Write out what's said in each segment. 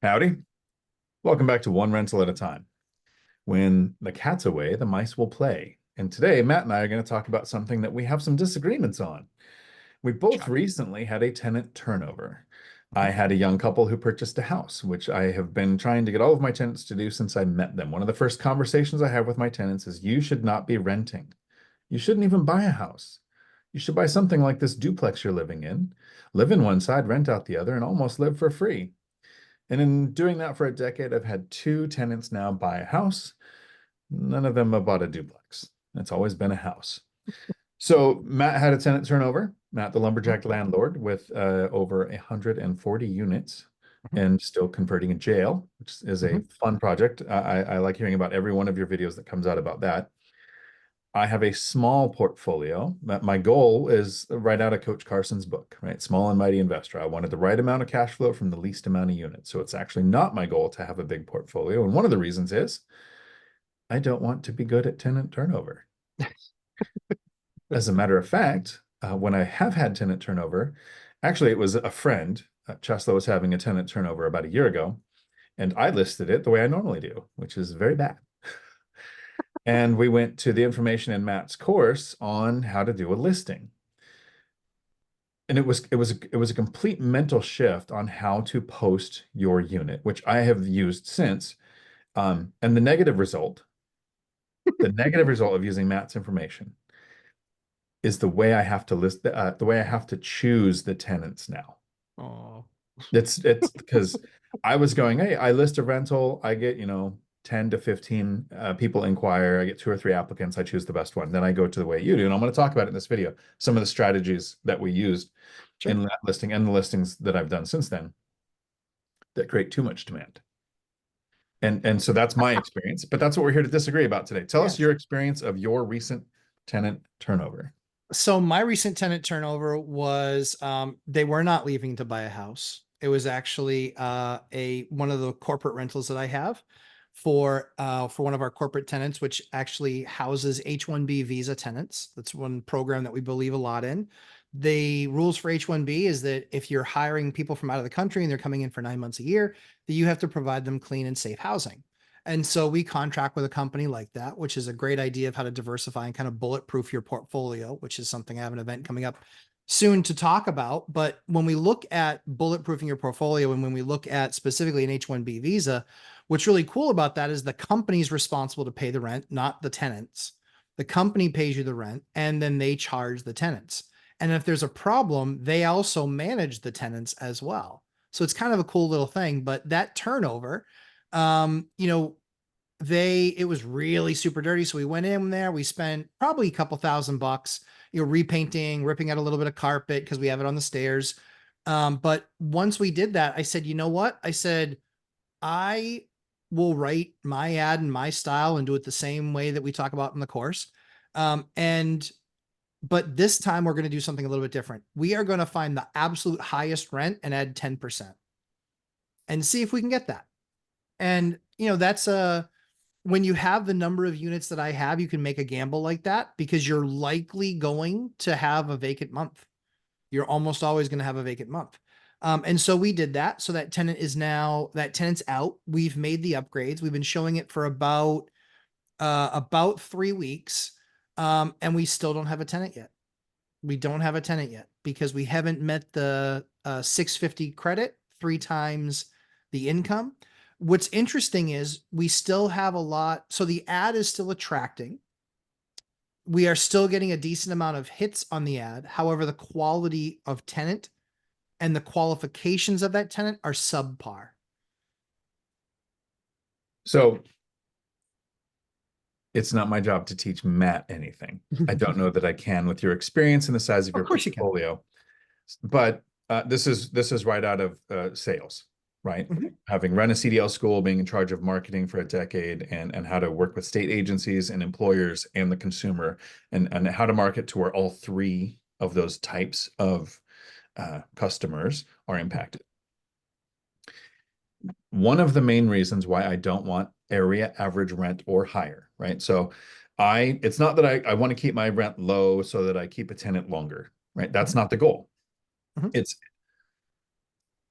Howdy. Welcome back to One Rental at a Time. When the cat's away, the mice will play. And today, Matt and I are going to talk about something that we have some disagreements on. We both Shocker. recently had a tenant turnover. I Mhm. had a young couple who purchased a house, which I have been trying to get all of my tenants to do since I met them. One of the first conversations I have with my tenants is you should not be renting. You shouldn't even buy a house. You should buy something like this duplex you're living in, live in one side, rent out the other, and almost live for free. And in doing that for a decade, I've had two tenants now buy a house. None of them have bought a duplex. It's always been a house. So Matt had a tenant turnover, Matt, the Mhm. lumberjack landlord with over 140 units Mhm. and still converting a jail, which is a Mhm. fun project. I like hearing about every one of your videos that comes out about that. I have a small portfolio. My goal is right out of Coach Carson's book, right? Small and Mighty Investor. I wanted the right amount of cash flow from the least amount of units. So it's actually not my goal to have a big portfolio. And one of the reasons is I don't want to be good at tenant turnover. As a matter of fact, when I have had tenant turnover, actually, it was a friend. Chesla was having a tenant turnover about a year ago, and I listed it the way I normally do, which is very bad. And we went to the information in Matt's course on how to do a listing. And it was a complete mental shift on how to post your unit, which I have used since. And the negative result of using Matt's information is the way I have to the way I have to choose the tenants now. Oh. It's because I was going, hey, I list a rental, I get 10 to 15 people inquire, I get two or three applicants, I choose the best one, then I go to the way you do, and I'm going to talk about it in this video, some of the strategies that we used Sure. in that listing and the listings that I've done since then that create too much demand. And so that's my experience, but that's what we're here to disagree about today. Tell us Yes. your experience of your recent tenant turnover. So my recent tenant turnover was they were not leaving to buy a house. It was actually a one of the corporate rentals that I have for one of our corporate tenants, which actually houses H-1B visa tenants. That's one program that we believe a lot in. The rules for H-1B is that if you're hiring people from out of the country and they're coming in for 9 months a year, that you have to provide them clean and safe housing. And so we contract with a company like that, which is a great idea of how to diversify and kind of bulletproof your portfolio, which is something I have an event coming up soon to talk about. But when we look at bulletproofing your portfolio and when we look at specifically an H-1B visa, what's really cool about that is the company's responsible to pay the rent, not the tenants. The company pays you the rent and then they charge the tenants. And if there's a problem, they also manage the tenants as well. So it's kind of a cool little thing. But that turnover, you know, it was really super dirty. So we went in there, we spent probably a couple $1,000, repainting, ripping out a little bit of carpet because we have it on the stairs. But once we did that, I said, you know what? I said, I will write my ad in my style and do it the same way that we talk about in the course. And but this time we're going to do something a little bit different. We are going to find the absolute highest rent and add 10% and see if we can get that. And that's when you have the number of units that I have, you can make a gamble like that because you're likely going to have a vacant month. You're almost always going to have a vacant month. And so we did that. So that tenant's out. We've made the upgrades. We've been showing it for about 3 weeks. And we still don't have a tenant yet. We don't have a tenant yet because we haven't met the 650 credit 3 times the income. What's interesting is we still have a lot. So the ad is still attracting. We are still getting a decent amount of hits on the ad. However, the quality of tenant and the qualifications of that tenant are subpar. So it's not my job to teach Matt anything. I don't know that I can with your experience and the size of Of your course you can. portfolio, but this is right out of sales, right? Mhm. Having run a CDL school, being in charge of marketing for a decade, and how to work with state agencies and employers and the consumer, and how to market to where all three of those types of customers are impacted. One of the main reasons why I don't want area average rent or higher, right? So it's not that I want to keep my rent low so that I keep a tenant longer, right? That's Mhm. not the goal. Mhm. It's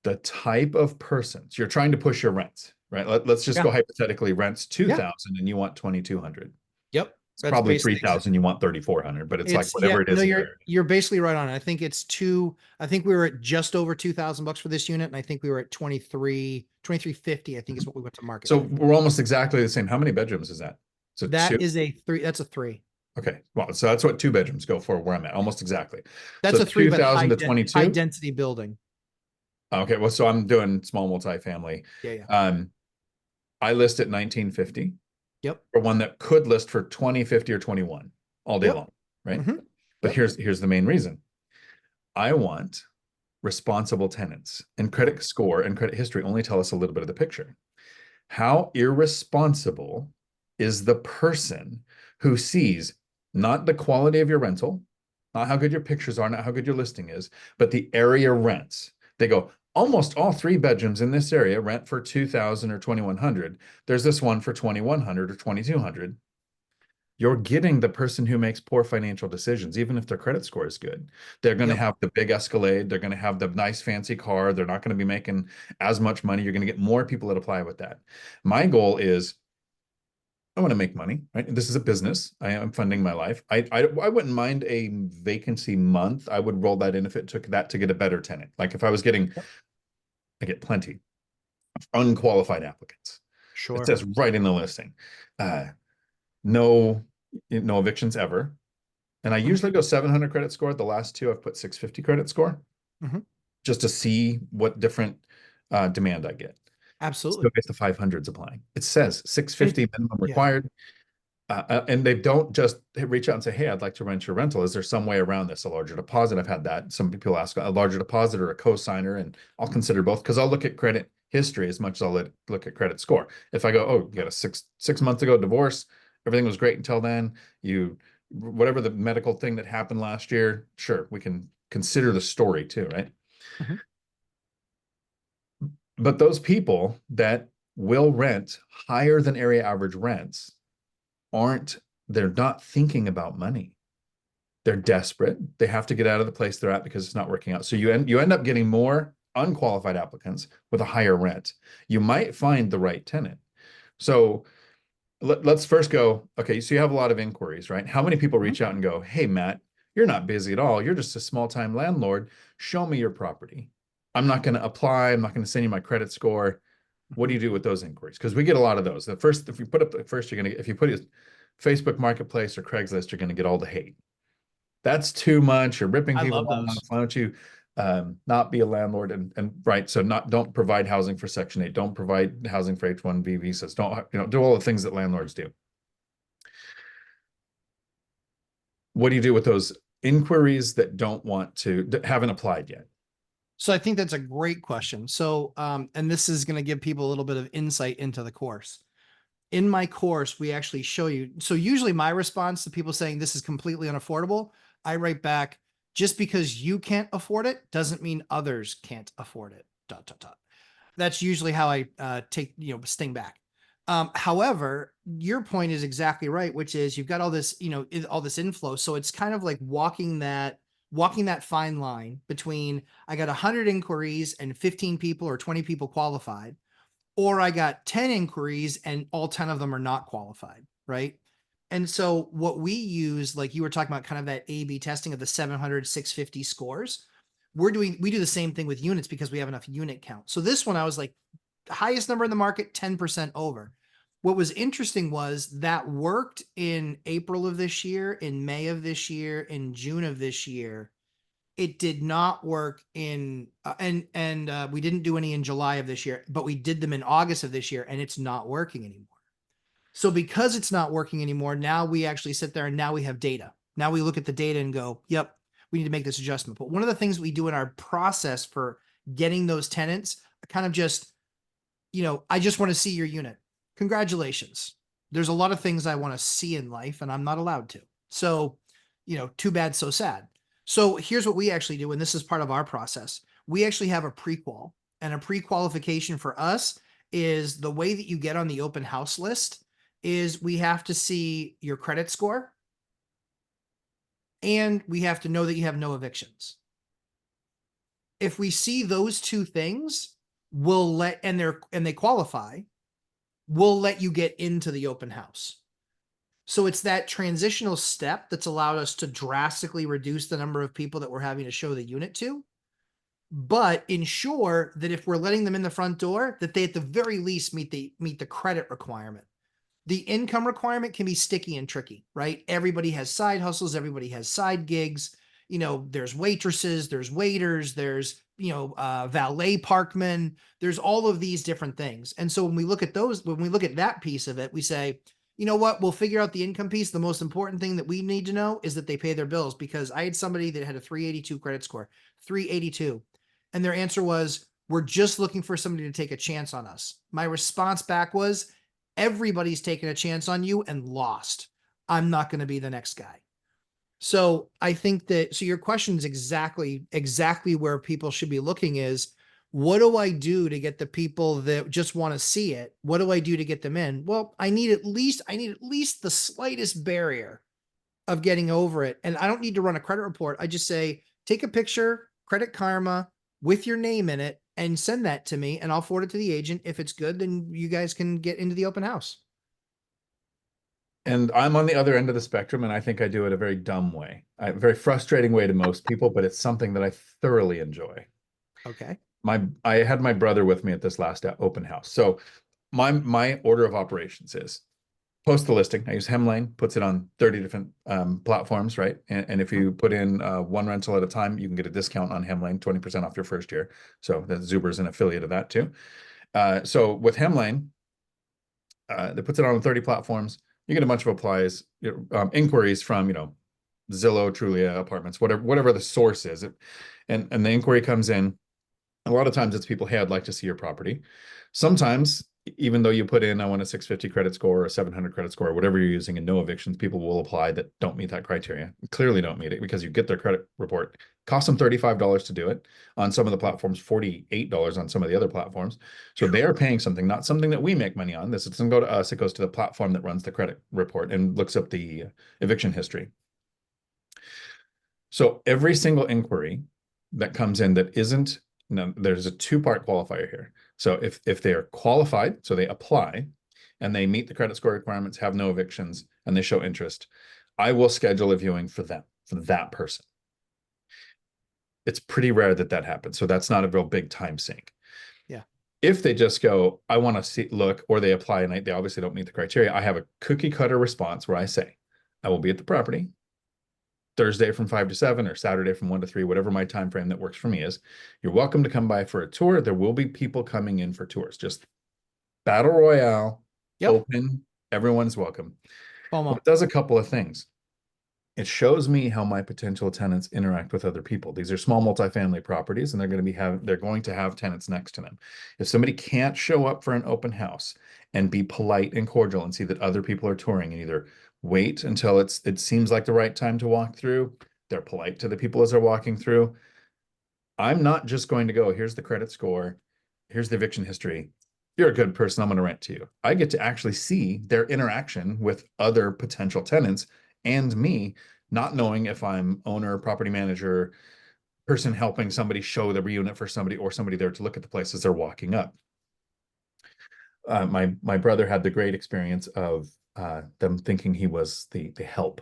the type of persons you're trying to push your rents, right? Let's just go Yeah. hypothetically, rents Yeah. 2,000 and you want 2,200. Yep. It's That's probably basically 3,000, you want 3,400, but it's like yeah, whatever it no, is in your area. you're basically right on it. I think I think we were at just over $2,000 for this unit, and I think we were at 2350, I think is what we went to market. So we're almost exactly the same. How many bedrooms is that? So two. That is a three. That's a three. Okay. Well, so that's what 2 bedrooms go for where I'm at, almost exactly. That's So a three, but 2,000 to high 22. density building. Okay. Well, so I'm doing small multifamily. Yeah, yeah. I list at 1950 Yep. for one that could list for 2050 or 21 all day Yep. long, right? Mm-hmm. But Yep. here's the main reason. I want responsible tenants, and credit score and credit history only tell us a little bit of the picture. How irresponsible is the person who sees not the quality of your rental, not how good your pictures are, not how good your listing is, but the area rents. They go, almost all 3 bedrooms in this area rent for 2,000 or 2,100. There's this one for 2,100 or 2,200. You're getting the person who makes poor financial decisions, even if their credit score is good. They're going to Yep. have the big Escalade. They're going to have the nice fancy car. They're not going to be making as much money. You're going to get more people that apply with that. My goal is I want to make money, right? This is a business. I am funding my life. I wouldn't mind a vacancy month. I would roll that in if it took that to get a better tenant. Like if I was getting, I get plenty of unqualified applicants. It Sure. says right in the listing. No, no evictions ever. And I Mhm. usually go 700 credit score. The last two I've put 650 credit score Mhm. just to see what different demand I get. Still Absolutely. gets the 500s applying. It says 650 It, minimum yeah. required. And they don't just reach out and say, hey, I'd like to rent your rental. Is there some way around this? A larger deposit? I've had that. Some people ask a larger deposit or a co-signer, and I'll consider both because I'll look at credit history as much as I'll look at credit score. If I go, oh, you got a six months ago divorce, everything was great until then. Whatever the medical thing that happened last year, sure, we can consider the story too, right? Mhm. But those people that will rent higher than area average rents aren't, they're not thinking about money. They're desperate. They have to get out of the place they're at because it's not working out. So you end up getting more unqualified applicants with a higher rent. You might find the right tenant. So let's first go, okay, so you have a lot of inquiries, right? How many people Mhm. reach out and go, hey, Matt, you're not busy at all. You're just a small time landlord. Show me your property. I'm not going to apply. I'm not going to send you my credit score. What do Mhm. you do with those inquiries? Because we get a lot of those. The first, if you put up the first, you're going to, if you put it Facebook Marketplace or Craigslist, you're going to get all the hate. That's too much. You're ripping I people love off. those. Why don't you not be a landlord and right? So don't provide housing for Section 8. Don't provide housing for H-1B visas. Don't do all the things that landlords do. What do you do with those inquiries that don't want to that haven't applied yet? So I think that's a great question. So, and this is going to give people a little bit of insight into the course. In my course, we actually show you. So usually my response to people saying this is completely unaffordable, I write back, just because you can't afford it doesn't mean others can't afford it. Dot, dot, dot. That's usually how I take, sting back. However, your point is exactly right, which is you've got all this, all this inflow. So it's kind of like walking that fine line between I got 100 inquiries and 15 people or 20 people qualified, or I got 10 inquiries and all 10 of them are not qualified, right? And so what we use, like you were talking about kind of that A/B testing of the 700, 650 scores, we do the same thing with units because we have enough unit count. So this one, I was like, highest number in the market, 10% over. What was interesting was that worked in April of this year, in May of this year, in June of this year. It did not work in and we didn't do any in July of this year, but we did them in August of this year, and it's not working anymore. So because it's not working anymore, now we actually sit there and now we have data. Now we look at the data and go, yep, we need to make this adjustment. But one of the things we do in our process for getting those tenants, kind of just, I just want to see your unit. Congratulations. There's a lot of things I want to see in life and I'm not allowed to. So, too bad, so sad. So here's what we actually do, and this is part of our process. We actually have a prequal, and a pre-qualification for us is the way that you get on the open house list is we have to see your credit score and we have to know that you have no evictions. if we see those two things, we'll let, and they qualify, we'll let you get into the open house. So it's that transitional step that's allowed us to drastically reduce the number of people that we're having to show the unit to, but ensure that if we're letting them in the front door, that they at the very least meet the credit requirement. The income requirement can be sticky and tricky, right? Everybody has side hustles, everybody has side gigs. You know, there's waitresses, there's waiters, there's, valet parkmen, there's all of these different things. And so when we look at that piece of it, we say, you know what, we'll figure out the income piece. The most important thing that we need to know is that they pay their bills, because I had somebody that had a 382 credit score, 382. And their answer was, we're just looking for somebody to take a chance on us. My response back was, everybody's taken a chance on you and lost. I'm not going to be the next guy. So I think that, so your question is exactly where people should be looking is, what do I do to get the people that just want to see it? What do I do to get them in? Well, I need at least the slightest barrier of getting over it. And I don't need to run a credit report. I just say, take a picture, Credit Karma with your name in it, and send that to me, and I'll forward it to the agent. If it's good, then you guys can get into the open house. And I'm on the other end of the spectrum, and I think I do it a very dumb way, a very frustrating way to most people, but it's something that I thoroughly enjoy. Okay. I had my brother with me at this last open house. So my order of operations is post the listing. I use Hemlane, puts it on 30 different platforms, right? And if you put in one rental at a time, you can get a discount on Hemlane, 20% off your first year. So that Zuber's an affiliate of that too. So with Hemlane, that puts it on 30 platforms. You get a bunch of applies, inquiries from, Zillow, Trulia, Apartments, whatever the source is. And the inquiry comes in. A lot of times it's people, hey, I'd like to see your property. Sometimes, even though you put in, I want a 650 credit score or a 700 credit score, whatever you're using, and no evictions, people will apply that don't meet that criteria. Clearly don't meet it, because you get their credit report. Costs them $35 to do it on some of the platforms, $48 on some of the other platforms. So they are paying something, not something that we make money on. This doesn't go to us. It goes to the platform that runs the credit report and looks up the eviction history. So every single inquiry that comes in that isn't, no, there's a two-part qualifier here. So if they are qualified, so they apply and they meet the credit score requirements, have no evictions, and they show interest, I will schedule a viewing for them, for that person. It's pretty rare that that happens. So that's not a real big time sink. Yeah. If they just go, I want to see, look, or they apply and they obviously don't meet the criteria, I have a cookie cutter response where I say, I will be at the property Thursday from 5 to 7 or Saturday from 1 to 3, whatever my time frame that works for me is. You're welcome to come by for a tour. There will be people coming in for tours. Just battle royale, Yep. open, everyone's welcome. Well, FOMO. it does a couple of things. It shows me how my potential tenants interact with other people. These are small multifamily properties, and they're going to have tenants next to them. If somebody can't show up for an open house and be polite and cordial and see that other people are touring, and either wait until it seems like the right time to walk through, they're polite to the people as they're walking through. I'm not just going to go, here's the credit score, here's the eviction history. You're a good person, I'm going to rent to you. I get to actually see their interaction with other potential tenants and me, not knowing if I'm owner, property manager, person helping somebody show the unit for somebody, or somebody there to look at the place as they're walking up. My brother had the great experience of them thinking he was the help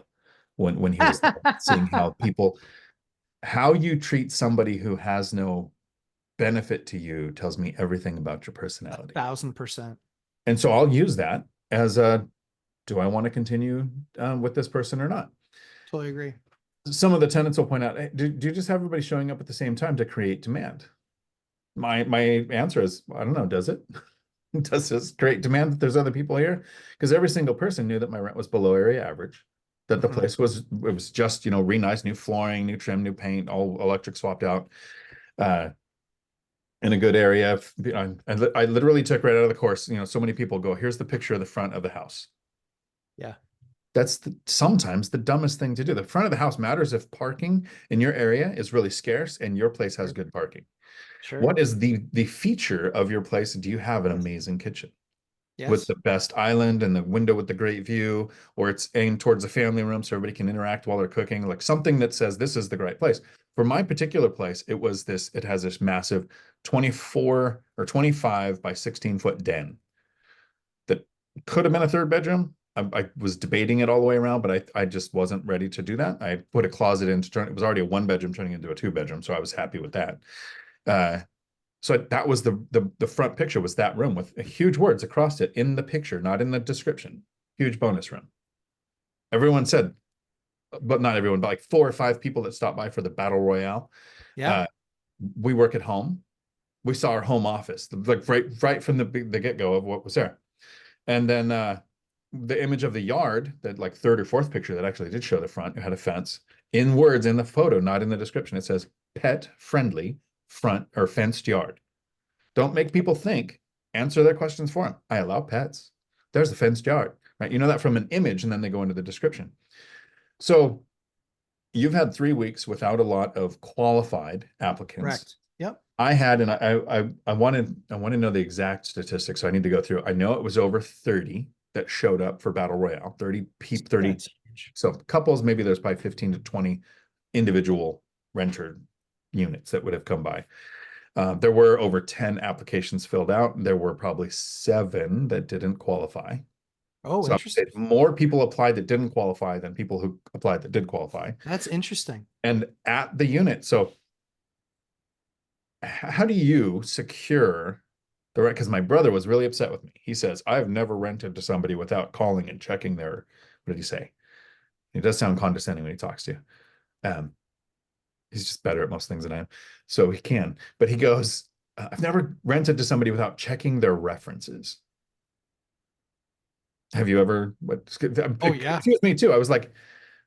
when he was there, seeing how you treat somebody who has no benefit to you tells me everything about your personality. 1000%. And so I'll use that as do I want to continue with this person or not? Totally agree. Some of the tenants will point out, hey, do you just have everybody showing up at the same time to create demand? My answer is, I don't know, does it? Does this create demand that there's other people here? Because every single person knew that my rent was below area average, that the place was just, re-nice, new flooring, new trim, new paint, all electric swapped out, in a good area. I literally took right out of the course, so many people go, here's the picture of the front of the house. Yeah. That's sometimes the dumbest thing to do. The front of the house matters if parking in your area is really scarce and your place has good parking. Sure. What is the feature of your place? Do you have an amazing kitchen? with Yes. the best island and the window with the great view, or it's aimed towards the family room so everybody can interact while they're cooking, like something that says this is the right place. For my particular place, it has this massive 24 or 25 by 16-foot den that could have been a third bedroom. I was debating it all the way around, but I just wasn't ready to do that. I put a closet in to turn, it was already a one bedroom turning into a two bedroom. So I was happy with that. Uh, so that was the front picture was that room with huge words across it in the picture, not in the description. Huge bonus room. Everyone said, but not everyone, but like 4 or 5 people that stopped by for the battle royale. Yeah. Uh, we work at home. We saw our home office, like right from the get-go of what was there. And then the image of the yard, that like third or fourth picture that actually did show the front, it had a fence in words in the photo, not in the description. It says pet friendly front or fenced yard. Don't make people think, answer their questions for them. I allow pets. There's the fenced yard, right? You know that from an image, and then they go into the description. So you've had 3 weeks without a lot of qualified applicants. Correct. Yep. I had, and I want to know the exact statistics. So I need to go through. I know it was over 30 that showed up for Battle Royale. 30. That's huge. So couples, maybe there's probably 15 to 20 individual renter units that would have come by. There were over 10 applications filled out. There were probably 7 that didn't qualify. Oh, So I would say interesting. more people applied that didn't qualify than people who applied that did qualify. That's interesting. And at the unit, so how do you secure the right? Because my brother was really upset with me. He says, I've never rented to somebody without calling and checking their, what did he say? He does sound condescending when he talks to you. He's just better at most things than I am. So he can. But he goes, I've never rented to somebody without checking their references. Have you ever? It Oh, yeah. confused me too. I was like,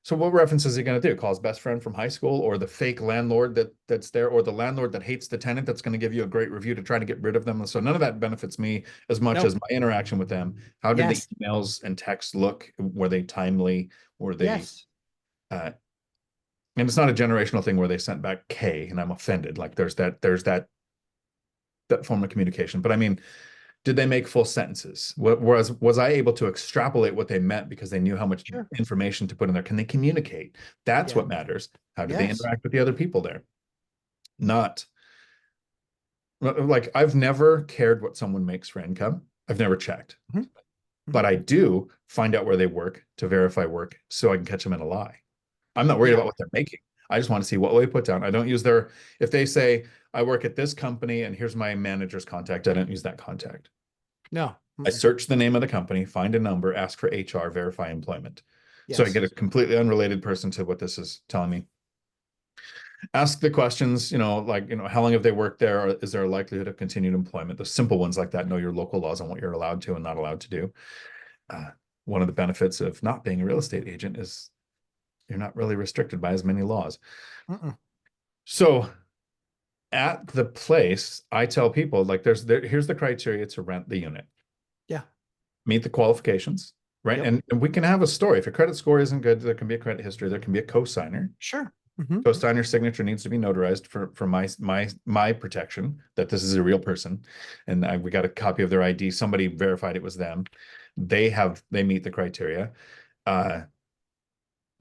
so what references is he going to do? Call his best friend from high school, or the fake landlord that's there, or the landlord that hates the tenant that's going to give you a great review to try to get rid of them. So none of that benefits me as much as No. my interaction with them. How did the Yes. emails and texts look? Were they timely? Were they Yes. uh and it's not a generational thing where they sent back K and I'm offended. Like there's that form of communication. But I mean, did they make full sentences? Was I able to extrapolate what they meant because they knew how much Sure. information to put in there? Can they communicate? That's Yeah. what matters. How do they Yes. interact with the other people there? Not like I've never cared what someone makes for income. I've never checked, Mhm. but Mhm. I do find out where they work to verify work so I can catch them in a lie. I'm not worried Yeah. about what they're making. I just want to see what they put down. I don't use their, if they say, I work at this company and here's my manager's contact, I don't use that contact. No. I Mm-mm. search the name of the company, find a number, ask for HR, verify employment. So I Yes. get a completely unrelated person to what this is telling me. Ask the questions, like, how long have they worked there? Or is there a likelihood of continued employment? The simple ones like that, know your local laws on what you're allowed to and not allowed to do. One of the benefits of not being a real estate agent is you're not really restricted by as many laws. Mm-mm. So at the place, I tell people like here's the criteria to rent the unit. Yeah. Meet the qualifications, right? Yep. And we can have a story. If your credit score isn't good, there can be a credit history. There can be a co-signer. Sure. Hmm. Co-signer signature needs to be notarized for my protection that this is a real person. And we got a copy of their ID. Somebody verified it was them. They meet the criteria.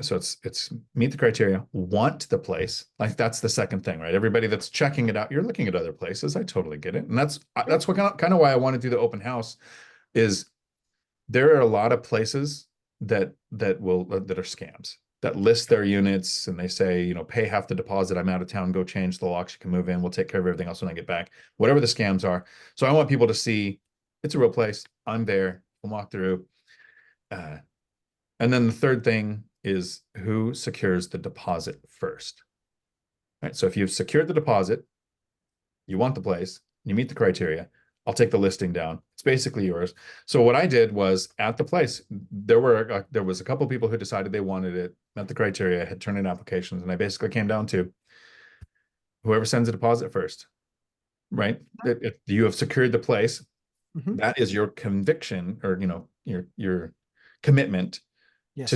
So it's meet the criteria, want the place. Like that's the second thing, right? Everybody that's checking it out, you're looking at other places. I totally get it. And Sure. that's what kind of why I want to do the open house is there are a lot of places that are scams that list their units and they say, pay half the deposit. I'm out of town, go change the locks. You can move in. We'll take care of everything else when I get back. Whatever the scams are. So I want people to see it's a real place. I'm there. We'll walk through. And then the third thing is who secures the deposit first. Right. So if you've secured the deposit, you want the place, you meet the criteria, I'll take the listing down. It's basically yours. So what I did was at the place, there was a couple of people who decided they wanted it, met the criteria, had turned in applications, and I basically came down to whoever sends a deposit first, right? If you have secured the place, Hmm. that is your conviction or your commitment to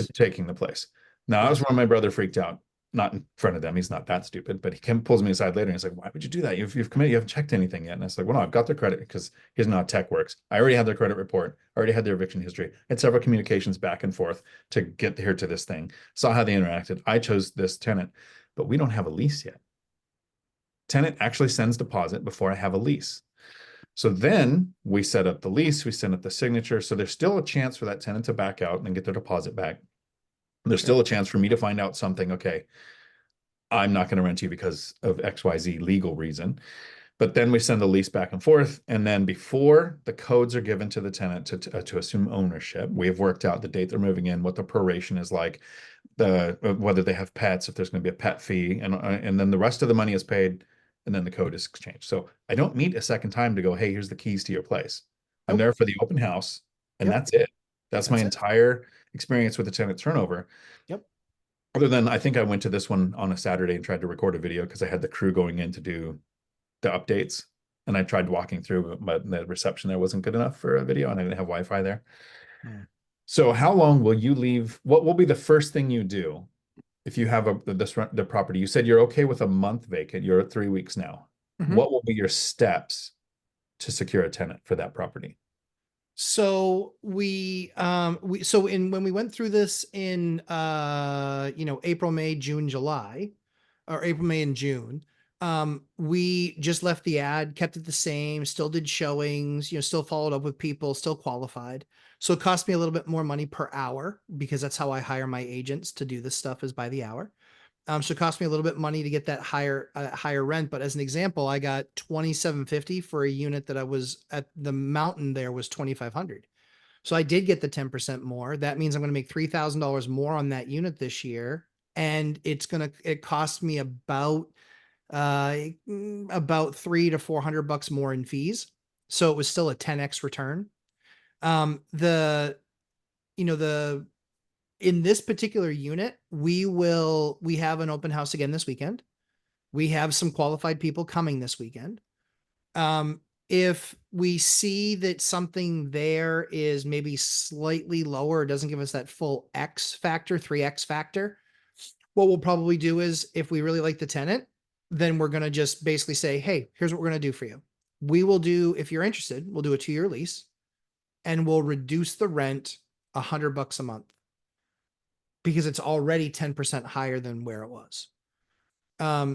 Yes. taking the place. Now, that was Yes. when my brother freaked out. not in front of them. He's not that stupid, but pulls me aside later and he's like, why would you do that? You've committed, you haven't checked anything yet. And I was like, well, no, I've got their credit because here's not how tech works. I already had their credit report, I already had their eviction history. I had several communications back and forth to get here to this thing. Saw how they interacted. I chose this tenant, but we don't have a lease yet. Tenant actually sends deposit before I have a lease. So then we set up the lease, we send up the signature. So there's still a chance for that tenant to back out and get their deposit back. There's still a chance for me to find out something. Okay, I'm not going to rent you because of XYZ legal reason. But then we send the lease back and forth. And then before the codes are given to the tenant to assume ownership, we have worked out the date they're moving in, what the proration is like, whether they have pets, if there's going to be a pet fee, and then the rest of the money is paid, and then the code is exchanged. So I don't meet a second time to go, hey, here's the keys to your place. I'm Nope. there for the open house, and Yep. that's it. That's my That's it. entire experience with the tenant turnover. Yep. Other than I think I went to this one on a Saturday and tried to record a video because I had the crew going in to do the updates. And I tried walking through, but the reception there wasn't good enough for a video and I didn't have Wi-Fi there. Hmm. So how long will you leave? What will be the first thing you do if you have the property? You said you're okay with a month vacant. You're at 3 weeks now. Mhm. What will be your steps to secure a tenant for that property? So so in when we went through this in April, May, June, July, or April, May, and June, we just left the ad, kept it the same, still did showings, still followed up with people, still qualified. So it cost me a little bit more money per hour because that's how I hire my agents to do this stuff, is by the hour. So it cost me a little bit money to get that higher rent. But as an example, I got 2,750 for a unit that I was at the mountain there was 2,500. So I did get the 10% more. That means I'm going to make $3,000 more on that unit this year. And it cost me about 300 to 400 bucks more in fees. So it was still a 10x return. The, you know, the, in this particular unit, we have an open house again this weekend. We have some qualified people coming this weekend. Um, if we see that something there is maybe slightly lower, doesn't give us that full X factor, 3X factor, what we'll probably do is, if we really like the tenant, then we're going to just basically say, hey, here's what we're going to do for you. We will do, if you're interested, we'll do a 2-year lease and we'll reduce the rent $100 a month because it's already 10% higher than where it was.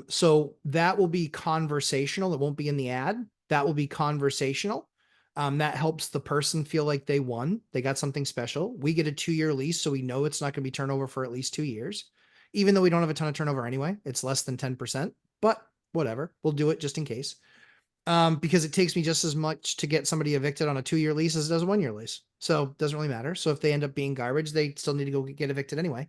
So that will be conversational. It won't be in the ad. That will be conversational. That helps the person feel like they won. They got something special. We get a 2-year lease, so we know it's not going to be turnover for at least 2 years. Even though we don't have a ton of turnover anyway, it's less than 10%, but whatever. We'll do it just in case. Because it takes me just as much to get somebody evicted on a 2-year lease as it does a 1-year lease. So it doesn't really matter. So if they end up being garbage, they still need to go get evicted anyway.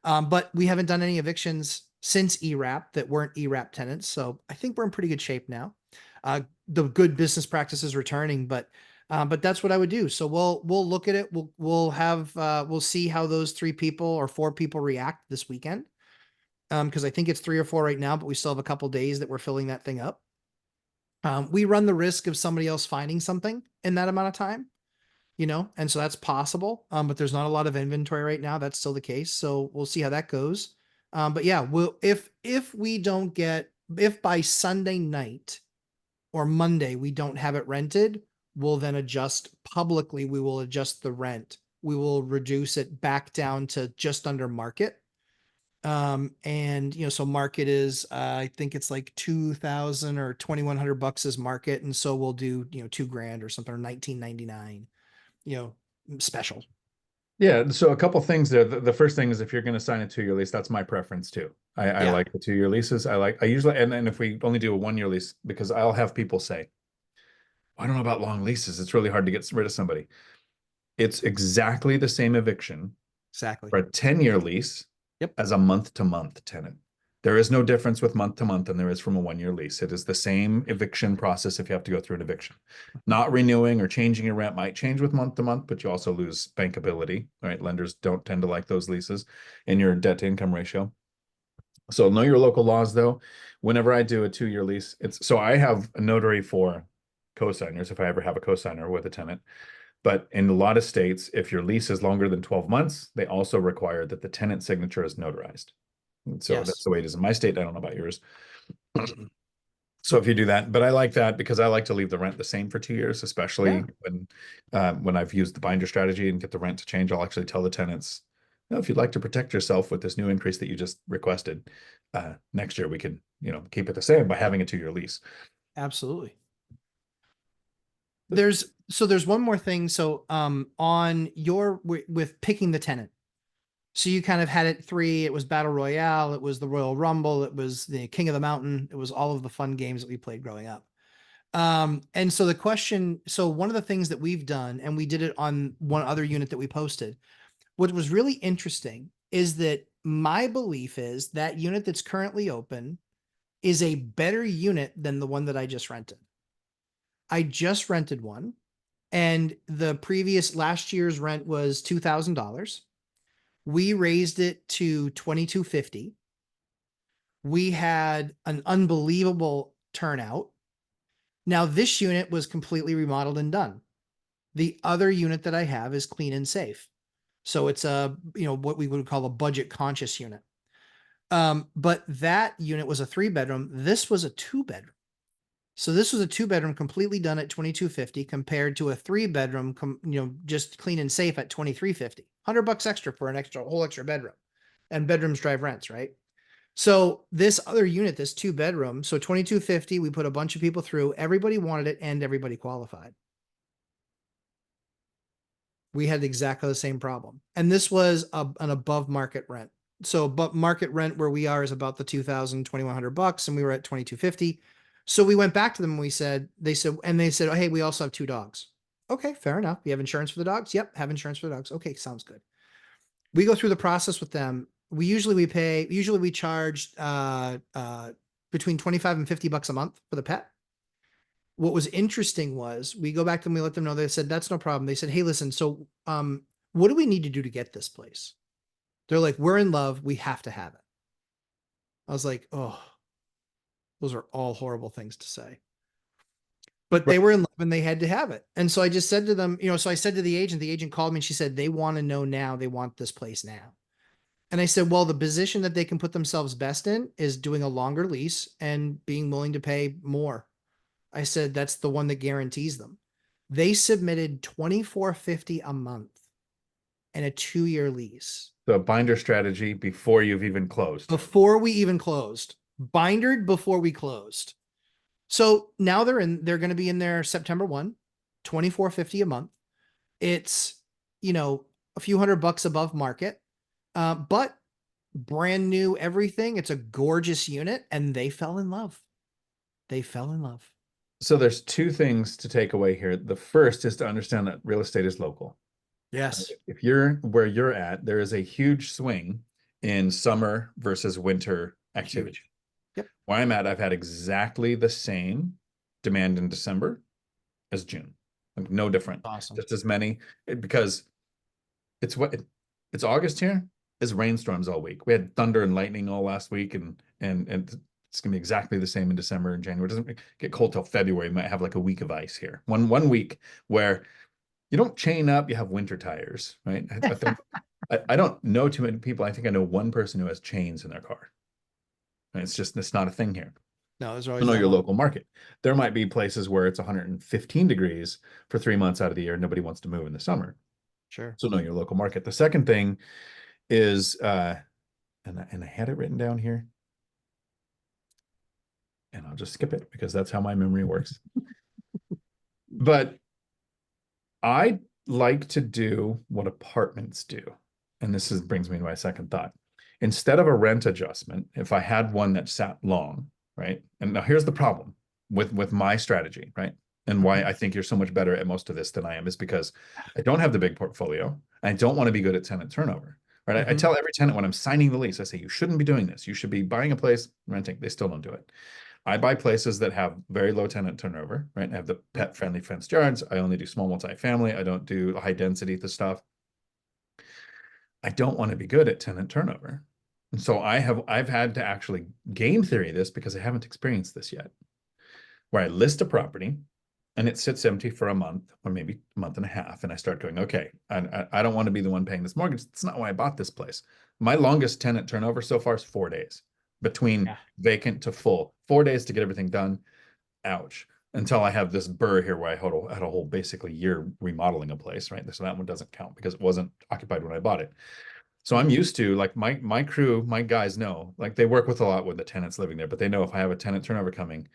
But we haven't done any evictions since ERAP that weren't ERAP tenants. So I think we're in pretty good shape now. The good business practices returning, but that's what I would do. So we'll look at it. We'll see how those 3 people or 4 people react this weekend. Because I think it's 3 or 4 right now, but we still have a couple days that we're filling that thing up. We run the risk of somebody else finding something in that amount of time, and so that's possible. But there's not a lot of inventory right now. That's still the case. So we'll see how that goes. But yeah, if by Sunday night or Monday we don't have it rented, we'll then adjust publicly. We will adjust the rent. We will reduce it back down to just under market. And so market is, I think it's like 2,000 or 2,100 bucks is market. And so we'll do, $2,000 or something, or 1999, special. Yeah, so a couple things there. The first thing is if you're going to sign a 2-year lease, that's my preference too. I Yeah, like the 2-year leases. I usually, and if we only do a 1-year lease, because I'll have people say, I don't know about long leases. It's really hard to get rid of somebody. It's exactly the same eviction exactly. for a 10-year lease Yep. as a month-to-month tenant. There is no difference with month-to-month than there is from a 1-year lease. It is the same eviction process if you have to go through an eviction. Not renewing or changing your rent might change with month-to-month, but you also lose bankability, right? Lenders don't tend to like those leases in your debt-to-income ratio. So know your local laws, though. Whenever I do a 2-year lease, so I have a notary for co-signers if I ever have a co-signer with a tenant. But in a lot of states, if your lease is longer than 12 months, they also require that the tenant signature is notarized. And so that's Yes. the way it is in my state. I don't know about yours. So if you do that, but I like that because I like to leave the rent the same for 2 years, Yeah, especially when I've used the binder strategy and get the rent to change. I'll actually tell the tenants, if you'd like to protect yourself with this new increase that you just requested, next year we can, keep it the same by having a 2-year lease. absolutely. There's one more thing. So on your with picking the tenant. So you kind of had it three. It was Battle Royale. It was the Royal Rumble. It was the King of the Mountain. It was all of the fun games that we played growing up. And so so one of the things that we've done, and we did it on one other unit that we posted, what was really interesting is that my belief is that unit that's currently open is a better unit than the one that I just rented. I just rented one, and the previous last year's rent was $2,000. We raised it to 2250. We had an unbelievable turnout. Now this unit was completely remodeled and done. The other unit that I have is clean and safe. So it's what we would call a budget conscious unit. But that unit was a 3-bedroom. This was a 2-bedroom. So this was a 2-bedroom completely done at 2250 compared to a 3-bedroom, just clean and safe at 2350. $100 extra for an whole extra bedroom, and bedrooms drive rents, right? So this other unit, this 2-bedroom, so 2250, we put a bunch of people through. Everybody wanted it and everybody qualified. We had exactly the same problem. And this was an above market rent. So, but market rent where we are is about the $2,100, and we were at 2250. So we went back to them and they said, oh, hey, we also have 2 dogs. Okay, fair enough. You have insurance for the dogs? Yep, have insurance for the dogs. Okay, sounds good. We go through the process with them. Usually we charge between 25 and $50 a month for the pet. What was interesting was we go back to them, we let them know, they said, that's no problem. They said, hey, listen, so what do we need to do to get this place? They're like, we're in love. We have to have it. I was like, oh, those are all horrible things to say. But Right. they were in love and they had to have it. And so I just said to them, so I said to the agent called me and she said, they want to know now. They want this place now. And I said, well, the position that they can put themselves best in is doing a longer lease and being willing to pay more. I said, that's the one that guarantees them. They submitted $24.50 a month and a 2-year lease. The binder strategy before you've even closed. Before we even closed, bindered before we closed. So now they're going to be in there September 1, $24.50 a month. It's, a few $100 above market, but brand new everything. It's a gorgeous unit, and they fell in love. They fell in love. So there's 2 things to take away here. The first is to understand that real estate is local. Yes. If you're where you're at, there is a huge swing in summer versus winter activity. Huge. Yep. Where I'm at, I've had exactly the same demand in December as June. Like no different. Awesome. Just as many because it's August here. It's rainstorms all week. We had thunder and lightning all last week, and it's gonna be exactly the same in December and January. It doesn't get cold till February. We might have like a week of ice here. One week where you don't chain up, you have winter tires, right? I think I don't know too many people. I think I know one person who has chains in their car. And it's not a thing here. No, there's You always know that your one. local market. There might be places where it's 115 degrees for 3 months out of the year. Nobody wants to move in the summer. Sure. So know your local market. The second thing is, and I had it written down here, and I'll just skip it because that's how my memory works. But I like to do what apartments do. And brings me to my second thought. Instead of a rent adjustment, if I had one that sat long, right? And now here's the problem with my strategy, right? And why I think you're so much better at most of this than I am is because I don't have the big portfolio. And I don't want to be good at tenant turnover, right? I tell every tenant when I'm signing the lease, I say, you shouldn't be doing this. You should be buying a place, renting. They still don't do it. I buy places that have very low tenant turnover, right? I have the pet friendly fenced yards. I only do small multifamily. I don't do high density the stuff. I don't want to be good at tenant turnover. And so I've had to actually game theory this because I haven't experienced this yet. Where I list a property, and it sits empty for a month or maybe a month and a half. And I start going, okay, I don't want to be the one paying this mortgage. That's not why I bought this place. My longest tenant turnover so far is 4 days between Yeah. vacant to full. 4 days to get everything done. Ouch. Until I have this burr here where I had a whole basically year remodeling a place, right? So that one doesn't count because it wasn't occupied when I bought it. So I'm Mhm. used to, like, my crew, my guys know, like, they work with a lot with the tenants living there, but they know if I have a tenant turnover coming,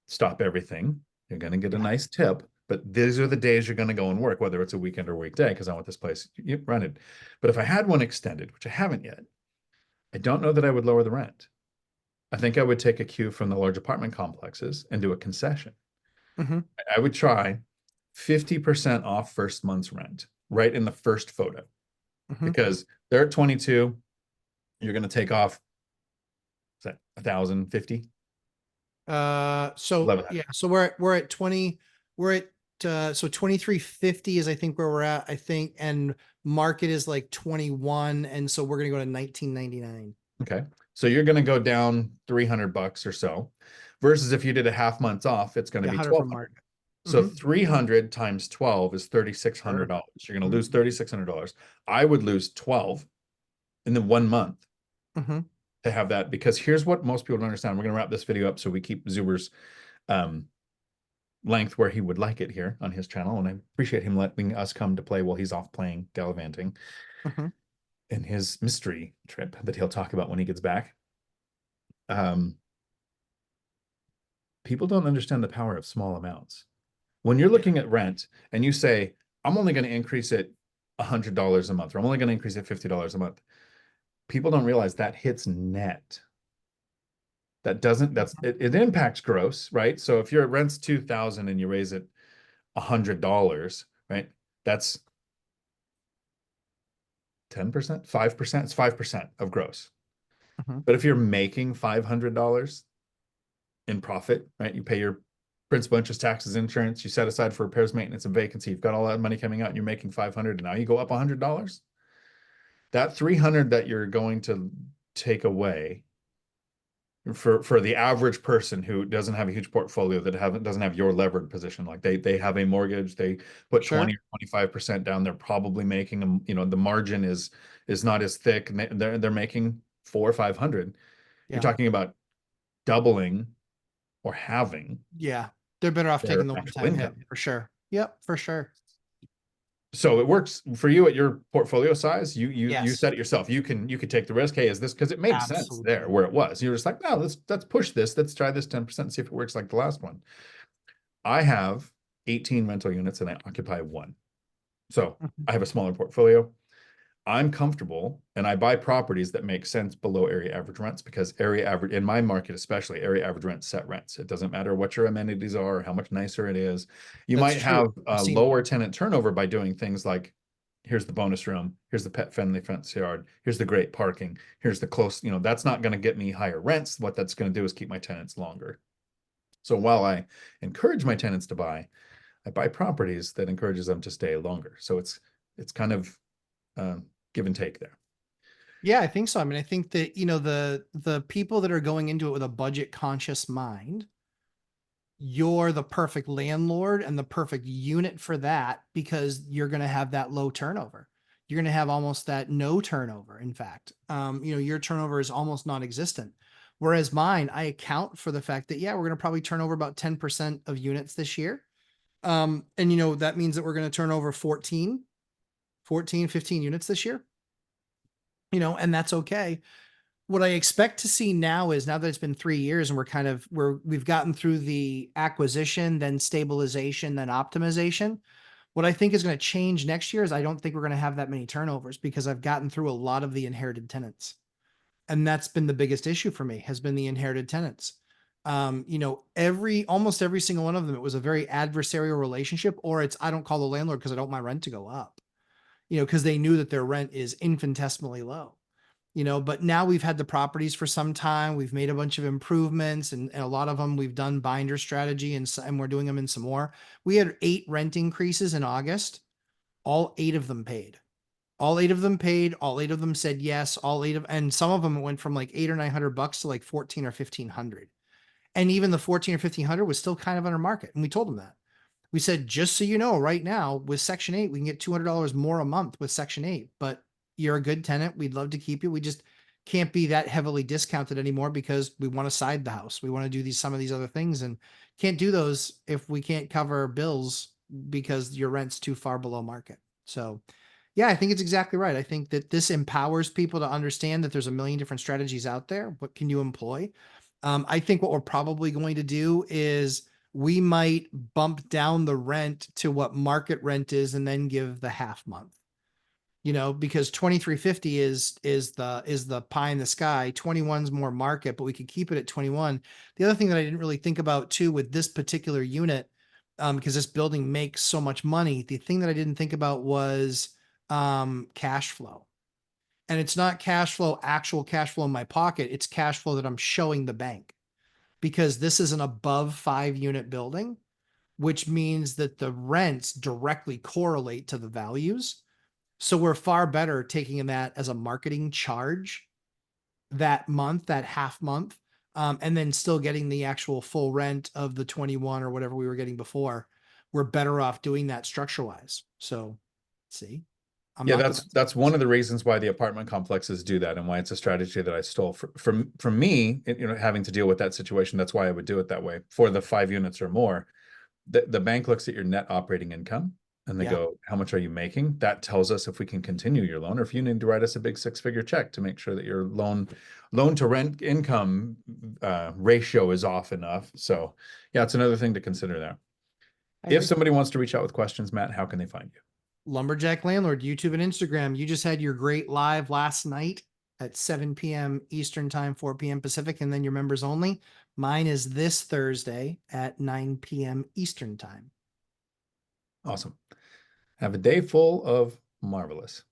stop everything. You're going to get a Yeah. nice tip, but these are the days you're going to go and work, whether it's a weekend or weekday, because I want this place rented. But if I had one extended, which I haven't yet, I don't know that I would lower the rent. I think I would take a cue from the large apartment complexes and do a concession. Mhm. I would try 50% off first month's rent right in the first photo, Mhm. because they're at 22. You're going to take off, is that 1,050? So 1,100. yeah, so we're at 20, we're at so 2350 is I think where we're at, I think, and market is like 21, and so we're gonna go to 1999. Okay. So you're going to go down $300 or so, versus if you did a half month's off, it's going to Yeah, be 100 from 1,200. market. So Mm-hmm. 300 times 12 is Sure. $3,600. You're going to Mm-hmm. lose $3,600. I would lose 12 in the 1 month Mm-hmm. to have that, because here's what most people don't understand. We're going to wrap this video up so we keep Zuber's um, length where he would like it here on his channel. And I appreciate him letting us come to play while he's off playing gallivanting Mm-hmm. in his mystery trip that he'll talk about when he gets back. Um, People don't understand the power of small amounts. When you're Yeah. looking at rent and you say, I'm only going to increase it $100 a month, or I'm only going to increase it $50 a month, people don't realize that hits net. That doesn't, it impacts gross, right? So if your rent's 2,000 and you raise it $100, right? That's 10%, 5%, it's 5% of gross. Mm-hmm. But if you're making $500 in profit, right? You pay your principal, interest, taxes, insurance, you set aside for repairs, maintenance, and vacancy. You've got all that money coming out and you're making 500, and now you go up $100. That 300 that you're going to take away for the average person who doesn't have a huge portfolio, that doesn't have your levered position, like they have a mortgage, they put 20 Sure. or 25% down, they're probably making them, the margin is not as thick, and they're making 400 or 500. You're Yeah. talking about doubling or having Yeah. They're better off their taking the actual one-time hit income. for sure. Yep, for sure. So it works for you at your portfolio size. You Yes. set it yourself. You could take the risk. Hey, is this, because it made sense there Absolutely. where it was. You're just like, no, let's push this. Let's try this 10% and see if it works like the last one. I have 18 rental units and I occupy one. So Mhm. I have a smaller portfolio. I'm comfortable and I buy properties that make sense below area average rents, because area average in my market, especially, area average rents set rents. It doesn't matter what your amenities are or how much nicer it is. You That's might true. have I've seen it. lower tenant turnover by doing things like, here's the bonus room, here's the pet friendly fence yard, here's the great parking, here's the close, that's not going to get me higher rents. What that's going to do is keep my tenants longer. So while I encourage my tenants to buy, I buy properties that encourages them to stay longer. So it's kind of give and take there. Yeah, I think so. I mean, I think that, the people that are going into it with a budget conscious mind, you're the perfect landlord and the perfect unit for that, because you're going to have that low turnover. You're going to have almost that no turnover. In fact, your turnover is almost non-existent. Whereas mine, I account for the fact that, yeah, we're going to probably turn over about 10% of units this year. And that means that we're going to turn over 15 units this year, and that's okay. What I expect to see now is, now that it's been 3 years and we've gotten through the acquisition, then stabilization, then optimization. What I think is going to change next year is, I don't think we're going to have that many turnovers, because I've gotten through a lot of the inherited tenants. And that's been the biggest issue for me, has been the inherited tenants. Almost every single one of them, it was a very adversarial relationship, or it's, I don't call the landlord because I don't want my rent to go up, because they knew that their rent is infinitesimally low. But now we've had the properties for some time. We've made a bunch of improvements, and a lot of them we've done binder strategy, and we're doing them in some more. We had 8 rent increases in August. All 8 of them paid. All 8 of them paid. All 8 of them said yes. And some of them went from like 800 or $900 to like 14 or 1500. And even the 14 or 1500 was still kind of under market. And we told them that. We said, just so you know, right now with Section 8, we can get $200 more a month with Section 8, but you're a good tenant. We'd love to keep you. We just can't be that heavily discounted anymore because we want to side the house. We want to do some of these other things, and can't do those if we can't cover bills because your rent's too far below market. So yeah, I think it's exactly right. I think that this empowers people to understand that there's a million different strategies out there. What can you employ? I think what we're probably going to do is we might bump down the rent to what market rent is and then give the half month. Because 2350 is the pie in the sky. 21's more market, but we could keep it at 21. The other thing that I didn't really think about too with this particular unit, because this building makes so much money, the thing that I didn't think about was cash flow. And it's not cash flow, actual cash flow in my pocket. It's cash flow that I'm showing the bank, because this is an above 5-unit building, which means that the rents directly correlate to the values. So we're far better taking that as a marketing charge that month, that half month, and then still getting the actual full rent of the 21 or whatever we were getting before. We're better off doing that structure wise. So see, I'm Yeah, not the that's one of the reasons why the apartment complexes do that, and why it's a strategy that I stole from me. Having to deal with that situation, that's why I would do it that way for the 5 units or more. The bank looks at your net operating income and they Yeah. go, how much are you making? That tells us if we can continue your loan, or if you need to write us a big 6-figure check to make sure that your loan to rent income ratio is off enough. So yeah, it's another thing to consider there. I If agree. somebody wants to reach out with questions, Matt, how can they find you? Lumberjack Landlord, YouTube and Instagram. You just had your great live last night at 7 p.m. Eastern time, 4 p.m. Pacific, and then your members only. Mine is this Thursday at 9 p.m. Eastern time. Awesome. Have a day full of marvelous.